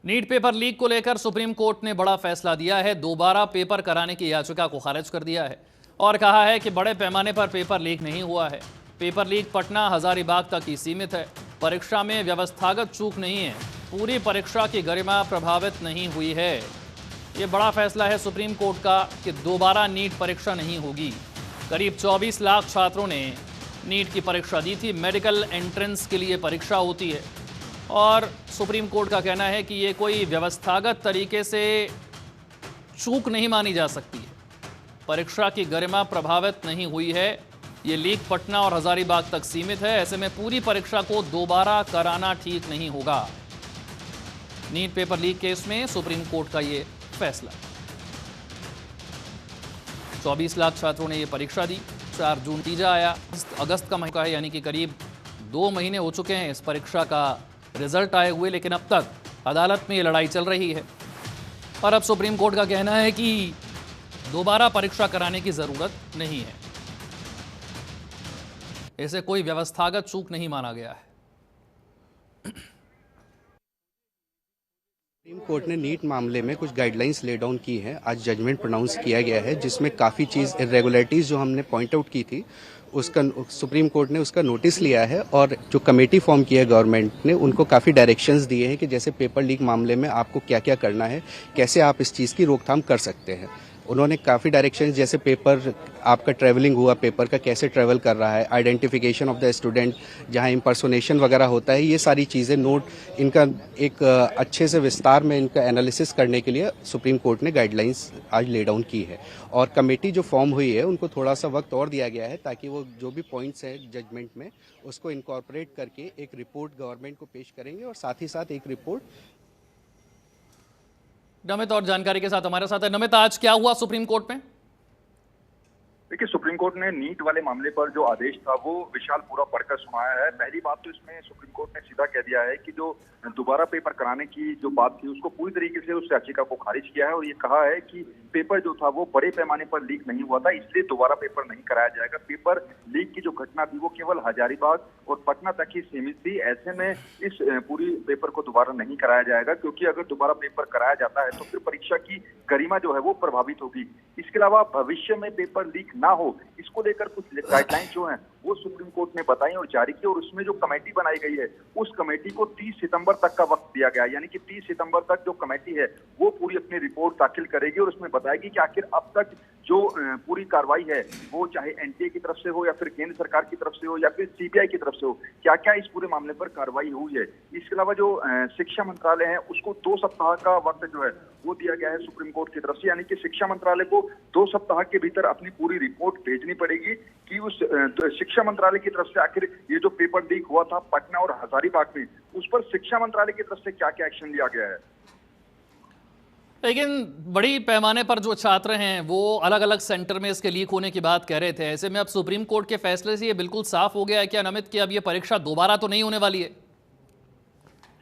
NEET paper leak को लेकर supreme court ने बड़ा फैसला दिया है। दोबारा पेपर कराने की याचिका को खारिज कर दिया है और कहा है कि बड़े पैमाने पर पेपर लीक नहीं हुआ है। पेपर लीक पटना हजारीबाग तक ही सीमित है। परीक्षा में व्यवस्थागत चूक नहीं है। पूरी परीक्षा की गरिमा प्रभावित नहीं हुई है। ये बड़ा फैसला है सुप्रीम कोर्ट का कि दोबारा नीट परीक्षा नहीं होगी। करीब 24 लाख छात्रों ने नीट की परीक्षा दी थी। मेडिकल एंट्रेंस के लिए परीक्षा होती है और सुप्रीम कोर्ट का कहना है कि ये कोई व्यवस्थागत तरीके से चूक नहीं मानी जा सकती है। परीक्षा की गरिमा प्रभावित नहीं हुई है। ये लीक पटना और हजारीबाग तक सीमित है। ऐसे में पूरी परीक्षा को दोबारा कराना ठीक नहीं होगा। नीट पेपर लीक केस में सुप्रीम कोर्ट का ये फैसला। 24 लाख छात्रों ने ये परीक्षा दी। 4 जून नतीजा आया। अगस्त का महीना है, यानी कि करीब 2 महीने हो चुके हैं इस परीक्षा का रिजल्ट आए हुए, लेकिन अब तक अदालत में ये लड़ाई चल रही है और अब सुप्रीम कोर्ट का कहना है कि दोबारा परीक्षा कराने की जरूरत नहीं है। इसे कोई व्यवस्थागत चूक नहीं माना गया है। सुप्रीम कोर्ट ने नीट मामले में कुछ गाइडलाइंस ले डाउन की हैं। आज जजमेंट प्रोनाउंस किया गया है, जिसमें काफ़ी चीज़ इरेगुलरिटीज़ जो हमने पॉइंट आउट की थी उसका सुप्रीम कोर्ट ने उसका नोटिस लिया है और जो कमेटी फॉर्म किया है गवर्नमेंट ने, उनको काफ़ी डायरेक्शंस दिए हैं कि जैसे पेपर लीक मामले में आपको क्या क्या करना है, कैसे आप इस चीज़ की रोकथाम कर सकते हैं। उन्होंने काफ़ी डायरेक्शंस, जैसे पेपर आपका ट्रैवलिंग हुआ, पेपर का कैसे ट्रैवल कर रहा है, आइडेंटिफिकेशन ऑफ द स्टूडेंट, जहां इंपर्सोनेशन वगैरह होता है, ये सारी चीज़ें नोट इनका एक अच्छे से विस्तार में इनका एनालिसिस करने के लिए सुप्रीम कोर्ट ने गाइडलाइंस आज ले डाउन की है। और कमेटी जो फॉर्म हुई है उनको थोड़ा सा वक्त और दिया गया है ताकि वो जो भी पॉइंट्स हैं जजमेंट में उसको इनकॉर्पोरेट करके एक रिपोर्ट गवर्नमेंट को पेश करेंगे और साथ ही साथ एक रिपोर्ट। नमित और जानकारी के साथ हमारे साथ है। नमित, आज क्या हुआ सुप्रीम कोर्ट में? देखिए, सुप्रीम कोर्ट ने नीट वाले मामले पर जो आदेश था वो विशाल पूरा पढ़कर सुनाया है। पहली बात तो इसमें सुप्रीम कोर्ट ने सीधा कह दिया है कि जो दोबारा पेपर कराने की जो बात थी उसको पूरी तरीके से उस याचिका को खारिज किया है और ये कहा है कि पेपर जो था वो बड़े पैमाने पर लीक नहीं हुआ था, इसलिए दोबारा पेपर नहीं कराया जाएगा। पेपर लीक की जो घटना थी वो केवल हजारीबाग और पटना तक ही सीमित थी। ऐसे में इस पूरी पेपर को दोबारा नहीं कराया जाएगा, क्योंकि अगर दोबारा पेपर कराया जाता है तो फिर परीक्षा की गरिमा जो है वो प्रभावित होगी। इसके अलावा भविष्य में पेपर लीक ना हो, इसको लेकर कुछ गाइडलाइंस जो हैं वो सुप्रीम कोर्ट ने बताई और जारी की। और उसमें जो कमेटी बनाई गई है उस कमेटी को 30 सितंबर तक का वक्त दिया गया है, यानी कि 30 सितंबर तक जो कमेटी है वो पूरी अपनी रिपोर्ट दाखिल करेगी और उसमें बताएगी कि आखिर अब तक जो पूरी कार्रवाई है वो चाहे एनटीए की तरफ से हो या फिर केंद्र सरकार की तरफ से हो या फिर सीबीआई की तरफ से हो, क्या क्या इस पूरे मामले पर कार्रवाई हुई है। इसके अलावा जो शिक्षा मंत्रालय है उसको 2 सप्ताह का वक्त जो है वो दिया गया है सुप्रीम कोर्ट की तरफ से, यानी कि शिक्षा मंत्रालय को 2 सप्ताह के भीतर अपनी पूरी रिपोर्ट भेजनी पड़ेगी कि उस शिक्षा मंत्रालय की तरफ से आखिर ये जो पेपर लीक हुआ था पटना और हजारीबाग में, उस पर शिक्षा मंत्रालय की तरफ से क्या क्या एक्शन लिया गया है। लेकिन बड़ी पैमाने पर जो छात्र हैं वो अलग अलग सेंटर में इसके लीक होने की बात कह रहे थे। ऐसे में अब सुप्रीम कोर्ट के फैसले से ये बिल्कुल साफ हो गया है क्या नमित कि अब ये परीक्षा दोबारा तो नहीं होने वाली है?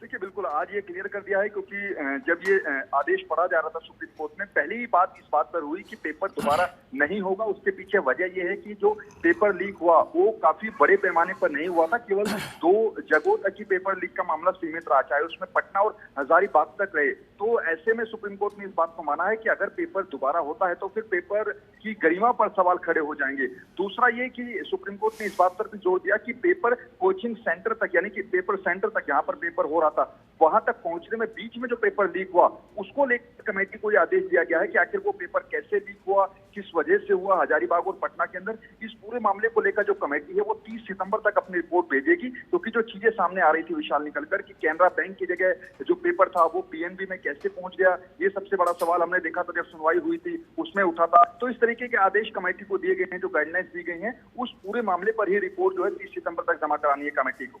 देखिए, बिल्कुल आज ये क्लियर कर दिया है, क्योंकि जब ये आदेश पढ़ा जा रहा था सुप्रीम कोर्ट में, पहली ही बात इस बात पर हुई कि पेपर दोबारा नहीं होगा। उसके पीछे वजह ये है कि जो पेपर लीक हुआ वो काफी बड़े पैमाने पर नहीं हुआ था, केवल 2 जगहों तक ही पेपर लीक का मामला सीमित रहा, चाहे उसमें पटना और हजारीबाग तक रहे। तो ऐसे में सुप्रीम कोर्ट ने इस बात को माना है कि अगर पेपर दोबारा होता है तो फिर पेपर की गरिमा पर सवाल खड़े हो जाएंगे। दूसरा ये कि सुप्रीम कोर्ट ने इस बात पर भी जोर दिया कि पेपर कोचिंग सेंटर तक, यानी कि पेपर सेंटर तक जहां पर पेपर हो रहा था वहां तक पहुंचने में बीच में जो पेपर लीक हुआ उसको लेकर कमेटी को यह आदेश दिया गया है कि आखिर वो पेपर कैसे लीक हुआ, किस वजह से हुआ हजारीबाग और पटना के अंदर। इस पूरे मामले को लेकर जो कमेटी है वो 30 सितंबर तक अपनी रिपोर्ट भेजेगी, क्योंकि जो चीजें सामने आ रही थी विशाल निकलकर कि कैनरा बैंक की जगह जो पेपर था वो पीएनबी में कैसे पहुंच गया, ये सबसे बड़ा सवाल हमने देखा था जब सुनवाई हुई थी उसमें उठा था। तो इस तरीके के आदेश कमेटी को दिए गए हैं, जो गाइडलाइंस दी गई हैं उस पूरे मामले पर ही रिपोर्ट जो है 30 सितंबर तक जमा करानी है कमेटी को।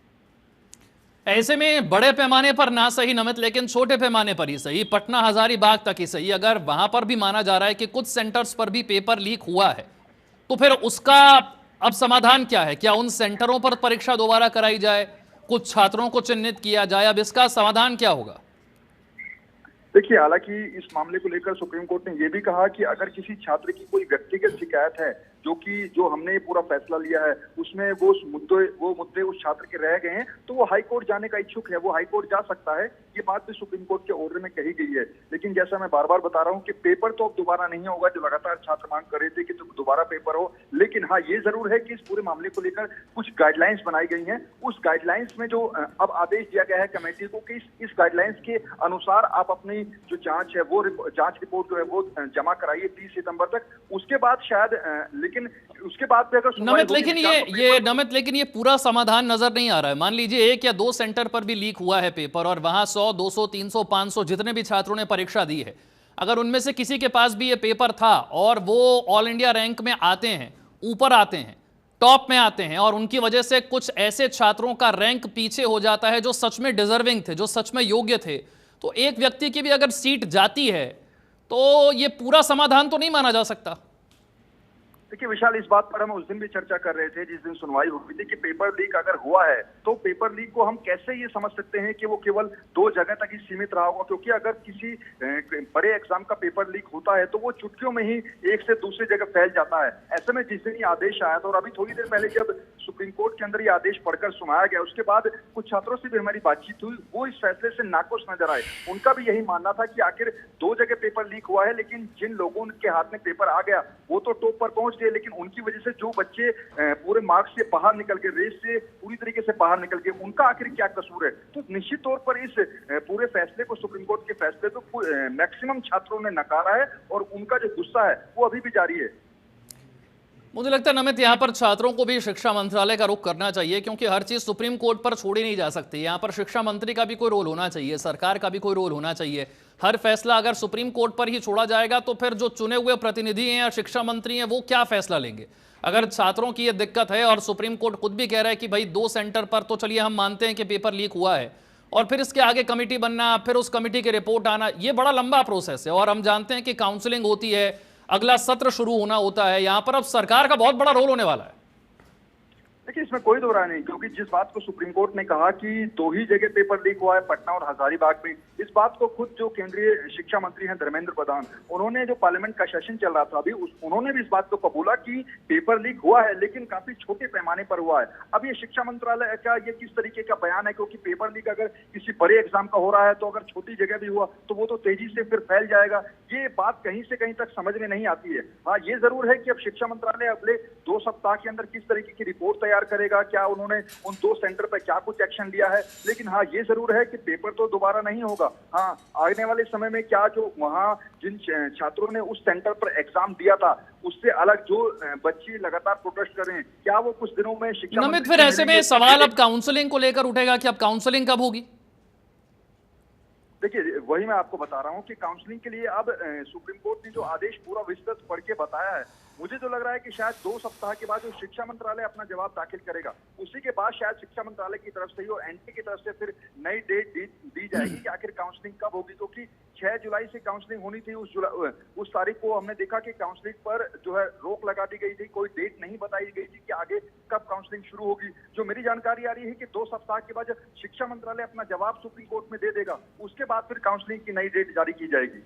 ऐसे में बड़े पैमाने पर ना सही नमित, लेकिन छोटे पैमाने पर ही सही, पटना हजारीबाग तक ही सही, अगर वहां पर भी माना जा रहा है कि कुछ सेंटर्स पर भी पेपर लीक हुआ है तो फिर उसका अब समाधान क्या है? क्या उन सेंटरों पर परीक्षा दोबारा कराई जाए, कुछ छात्रों को चिन्हित किया जाए? अब इसका समाधान क्या होगा? देखिए, हालांकि इस मामले को लेकर सुप्रीम कोर्ट ने यह भी कहा कि अगर किसी छात्र की कोई व्यक्तिगत शिकायत है, जो हमने पूरा फैसला लिया है उसमें वो मुद्दे उस छात्र के रह गए हैं, तो वो हाई कोर्ट जाने का इच्छुक है, वो हाई कोर्ट जा सकता है। ये बात भी सुप्रीम कोर्ट के ऑर्डर में कही गई है। लेकिन जैसा मैं बार बार बता रहा हूँ कि पेपर तो अब दोबारा नहीं होगा, जो लगातार छात्र मांग कर रहे थे कि दोबारा पेपर हो। लेकिन हाँ, ये जरूर है कि इस पूरे मामले को लेकर कुछ गाइडलाइंस बनाई गई हैं। उस गाइडलाइंस में जो अब आदेश दिया गया है कमेटी को कि इस गाइडलाइंस के अनुसार आप अपनी जो जांच है वो जांच रिपोर्ट जो है वो जमा कराइए 30 सितंबर तक। उसके बाद शायद लेकिन उसके बाद भी अगर नमित, लेकिन ये पूरा समाधान नजर नहीं आ रहा है। मान लीजिए 1 या 2 सेंटर पर भी लीक हुआ है पेपर और वहां 100, 200, 300, 500 जितने भी छात्रों ने परीक्षा दी है, अगर उनमें से किसी के पास भी ये पेपर था और वो ऑल इंडिया रैंक में आते हैं, ऊपर आते हैं, टॉप में आते हैं, और उनकी वजह से कुछ ऐसे छात्रों का रैंक पीछे हो जाता है जो सच में डिजर्विंग थे, जो सच में योग्य थे, तो एक व्यक्ति की भी अगर सीट जाती है तो ये पूरा समाधान तो नहीं माना जा सकता। देखिए विशाल, इस बात पर हम उस दिन भी चर्चा कर रहे थे जिस दिन सुनवाई हुई थी कि पेपर लीक अगर हुआ है तो पेपर लीक को हम कैसे ये समझ सकते हैं कि वो केवल 2 जगह तक ही सीमित रहा होगा। क्योंकि अगर किसी बड़े एग्जाम का पेपर लीक होता है तो वो चुटकियों में ही एक से दूसरी जगह फैल जाता है। ऐसे में जिस दिन ये आदेश आया था और अभी थोड़ी देर पहले जब सुप्रीम कोर्ट के अंदर ये आदेश पढ़कर सुनाया गया, उसके बाद कुछ छात्रों से भी हमारी बातचीत हुई, वो इस फैसले से नाखुश नजर आए। उनका भी यही मानना था कि आखिर 2 जगह पेपर लीक हुआ है, लेकिन जिन लोगों के हाथ में पेपर आ गया वो तो टॉप पर पहुंच गए, लेकिन उनकी वजह से जो बच्चे पूरे मार्क्स से बाहर निकल के, रेस से पूरी तरीके से बाहर निकल के, उनका आखिर क्या कसूर है। तो निश्चित तौर पर इस पूरे फैसले को, सुप्रीम कोर्ट के फैसले को मैक्सिमम छात्रों ने नकारा है और उनका जो गुस्सा है वो अभी भी जारी है। मुझे लगता है नमित, यहाँ पर छात्रों को भी शिक्षा मंत्रालय का रुख करना चाहिए, क्योंकि हर चीज सुप्रीम कोर्ट पर छोड़ी नहीं जा सकती। यहाँ पर शिक्षा मंत्री का भी कोई रोल होना चाहिए, सरकार का भी कोई रोल होना चाहिए। हर फैसला अगर सुप्रीम कोर्ट पर ही छोड़ा जाएगा तो फिर जो चुने हुए प्रतिनिधि हैं या शिक्षा मंत्री हैं वो क्या फैसला लेंगे। अगर छात्रों की ये दिक्कत है और सुप्रीम कोर्ट खुद भी कह रहा है कि भाई 2 सेंटर पर तो चलिए हम मानते हैं कि पेपर लीक हुआ है, और फिर इसके आगे कमेटी बनना, फिर उस कमेटी की रिपोर्ट आना, ये बड़ा लंबा प्रोसेस है। और हम जानते हैं कि काउंसलिंग होती है, अगला सत्र शुरू होना होता है। यहां पर अब सरकार का बहुत बड़ा रोल होने वाला है। देखिए इसमें कोई दो राय नहीं, क्योंकि जिस बात को सुप्रीम कोर्ट ने कहा कि 2 ही जगह पेपर लीक हुआ है, पटना और हजारीबाग में, इस बात को खुद जो केंद्रीय शिक्षा मंत्री हैं धर्मेंद्र प्रधान, उन्होंने जो पार्लियामेंट का सेशन चल रहा था अभी, उन्होंने भी इस बात को कबूला कि पेपर लीक हुआ है, लेकिन काफी छोटे पैमाने पर हुआ है। अब ये शिक्षा मंत्रालय का ये किस तरीके का बयान है, क्योंकि पेपर लीक अगर किसी बड़े एग्जाम का हो रहा है तो अगर छोटी जगह भी हुआ तो वो तो तेजी से फिर फैल जाएगा। ये बात कहीं से कहीं तक समझ में नहीं आती है। हाँ, ये जरूर है कि अब शिक्षा मंत्रालय अगले 2 सप्ताह के अंदर किस तरीके की रिपोर्ट तैयार करेगा, क्या उन्होंने उन 2 सेंटर पर क्या कुछ एक्शन लिया है। लेकिन हाँ, ये जरूर है कि पेपर तो दोबारा नहीं होगा। हाँ, आने वाले समय में क्या जो वहाँ जिन छात्रों ने उस सेंटर पर एग्जाम दिया था उससे अलग जो बच्चे लगातार प्रोटेस्ट कर रहे हैं, क्या वो कुछ दिनों में शिक्षा नमित, फिर ऐसे में सवाल अब काउंसलिंग को लेकर उठेगा कि अब काउंसलिंग कब होगी। देखिए वही मैं आपको बता रहा हूँ कि काउंसलिंग के लिए अब सुप्रीम कोर्ट ने जो आदेश पूरा विस्तृत पढ़ के बताया है, मुझे तो लग रहा है कि शायद 2 सप्ताह के बाद जो शिक्षा मंत्रालय अपना जवाब दाखिल करेगा, उसी के बाद शायद शिक्षा मंत्रालय की तरफ से ही और एनटी की तरफ से फिर नई डेट दी जाएगी कि आखिर काउंसलिंग कब होगी। क्योंकि 6 जुलाई से काउंसलिंग होनी थी, उस तारीख को हमने देखा कि काउंसलिंग पर जो है रोक लगा दी गई थी, कोई डेट नहीं बताई गई थी कि आगे कब काउंसलिंग शुरू होगी। जो मेरी जानकारी आ रही है कि 2 सप्ताह के बाद शिक्षा मंत्रालय अपना जवाब सुप्रीम कोर्ट में दे देगा, उसके बाद फिर काउंसलिंग की नई डेट जारी की जाएगी।